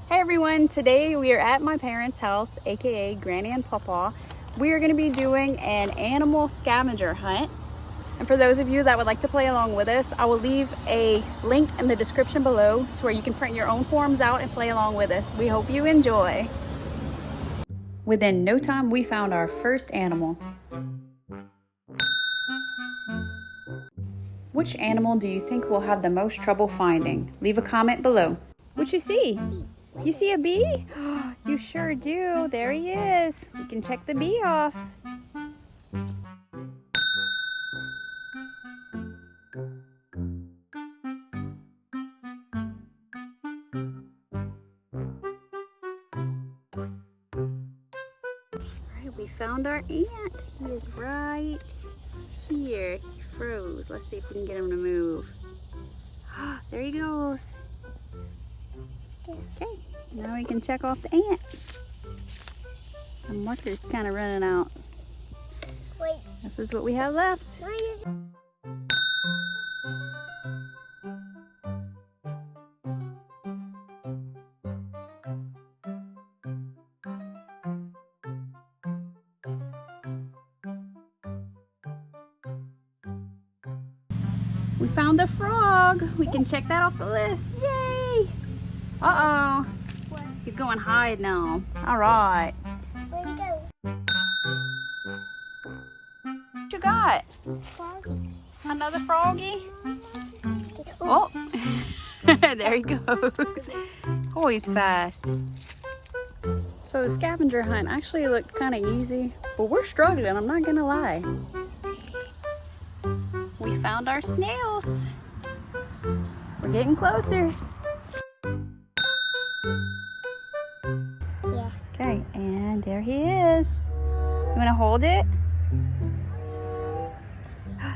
Hey everyone, today we are at my parents' house, aka Granny and Papa. We are going to be doing an animal scavenger hunt. And for those of you that would like to play along with us, I will leave a link in the description below to where you can print your own forms out and play along with us. We hope you enjoy. Within no time, we found our first animal. Which animal do you think we'll have the most trouble finding? Leave a comment below. What you see? You see a bee? You sure do. There he is. You can check the bee off. Alright, we found our ant. He is right here. He froze. Let's see if we can get him to move. There he goes. Okay, now we can check off the ant. The marker's kind of running out. Wait. This is what we have left. We found a frog. We can check that off the list. Yay! Uh-oh. He's going hide now. All right. Where'd he go? What you got? Froggy. Another froggy? Oh, there he goes. Oh, he's fast. So the scavenger hunt actually looked kind of easy, but we're struggling, I'm not gonna lie. We found our snails. We're getting closer. Yeah. Okay, and there he is. You wanna hold it?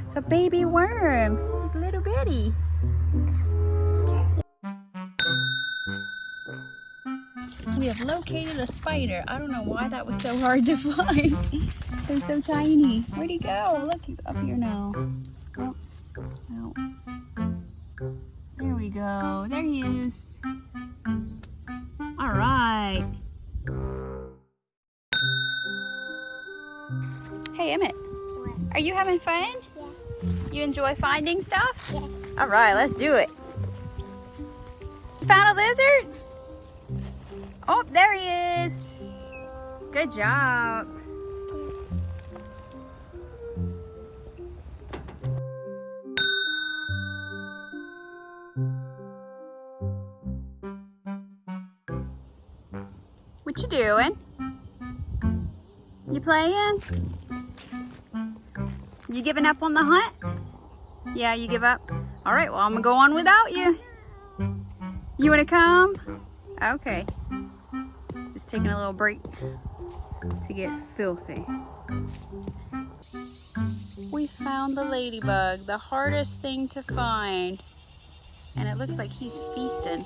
It's a baby worm. He's little bitty. We have located a spider. I don't know why that was so hard to find. They're so tiny. Where'd he go? Look, he's up here now. Oh, oh. There we go. There he is. All right. Hey, Emmett. What? Are you having fun? Yeah. You enjoy finding stuff? Yeah. All right, let's do it. Found a lizard? Oh, there he is. Good job. What you doing? You playing? You giving up on the hunt? Yeah, you give up? All right, well, I'm gonna go on without you. You wanna come? Okay. Just taking a little break to get filthy. We found the ladybug, the hardest thing to find. And it looks like he's feasting.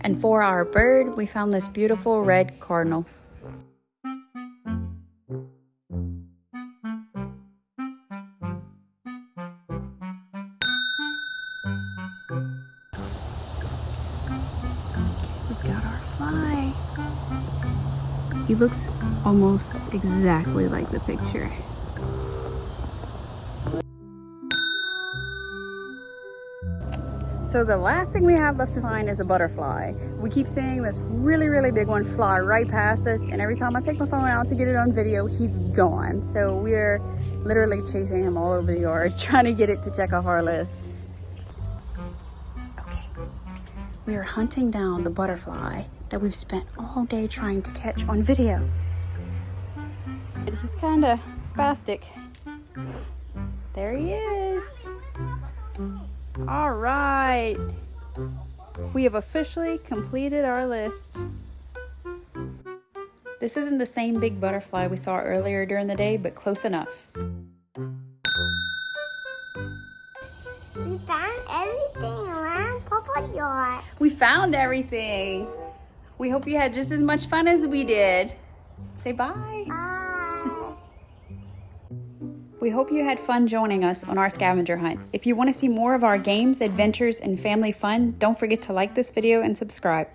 And for our bird, we found this beautiful red cardinal. We've got our fly. He looks almost exactly like the picture. So the last thing we have left to find is a butterfly. We keep seeing this really, really big one fly right past us, and every time I take my phone out to get it on video, he's gone. So we're literally chasing him all over the yard, trying to get it to check off our list. Okay, we are hunting down the butterfly that we've spent all day trying to catch on video. He's kind of spastic. There he is. All right, we have officially completed our list. This isn't the same big butterfly we saw earlier during the day, but close enough. We found everything around Papa's yard. We found everything. We hope you had just as much fun as we did. Say bye. Bye. We hope you had fun joining us on our scavenger hunt. If you want to see more of our games, adventures, and family fun, don't forget to like this video and subscribe.